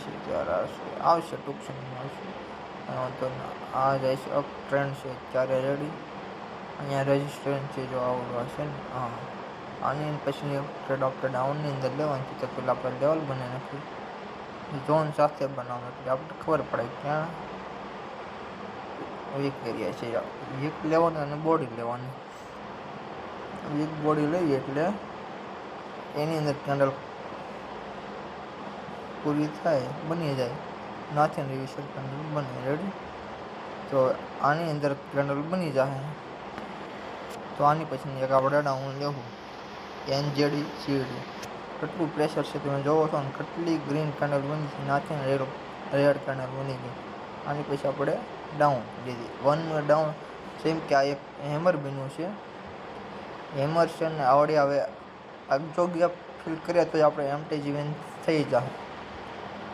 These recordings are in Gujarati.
છે ત્યારે આવશે ટૂંક સમયમાં આવશે. તો આ જાય છે અપ ટ્રેન્ડ છે ત્યારે રેડી. અહીંયા રજિસ્ટ્રેશન છે જો આવડવા છે ને હા. આની પછી ટ્રેડ આપણે ડાઉનની અંદર લેવાની તો પેલા આપણે લેવલ બનાવી નાખીએ. ઝોન સાથે બનાવવાનું એટલે આપણે ખબર પડે ક્યાં વીક એરિયા છે. વીક લેવાની અને બોડી લેવાની. વીક બોડી લઈએ એટલે એની અંદર કેન્ડલ પૂરી થાય બની જાય નાથી રિવિઝન કેન્ડલ બને રેડી. તો આની અંદર કેન્ડલ બની જાય. તો આની પછી એક આપણે ડાઉન લેવું NZD CAD. કેટલું પ્રેશર છે તમે જોવો છો ને કેટલી ગ્રીન કેન્ડલ બની છે નાથી રેડ કેન્ડલ બની ગઈ. આની પછી આપણે ડાઉન લીધી 1 મિનિટ ડાઉન. સેમ કે આ એક હેમર બન્યું છે. હેમર છે ને આવડે હવે જો ગેપ ફિલ કરીએ તો આપણે MTG વિન થઈ જાય.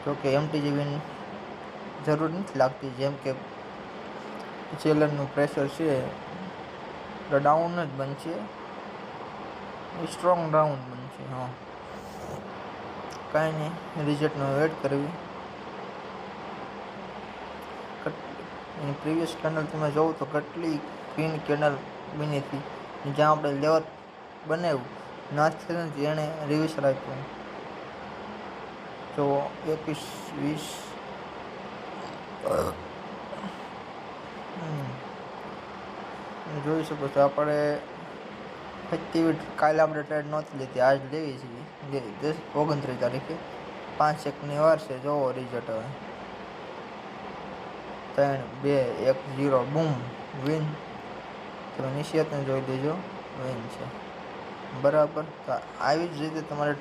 જોકે MTG વિન જરૂર નથી લાગતી જેમ કે ચેલરનું પ્રેશર છે એટલે ડાઉન જ બનશે. સ્ટ્રોંગ ડાઉન બનશે. હા કાંઈ નહીં રિઝલ્ટનો વેટ કરવી. એની પ્રીવિયસ કેન્ડલ તમે જોવો તો કેટલી ગ્રીન કેન્ડલ બની હતી. જ્યાં આપણે લેવલ બનાવ્યું નાથી એણે રિવિઝર આપ્યું. જો 21 20 જોઈ શકો છો. આપણે કાલે આપણે ટ્રેડ નહોતી લીધી આજ લેવી છે 29 તારીખે 5 સેકન્ડની વાર છે. જોવો રિઝલ્ટ હવે 3 2 1 0 બૂમ વિન. તમે નિશ્ચિતને જોઈ લેજો વિન છે બરાબર. તો આવી જ રીતે તમારે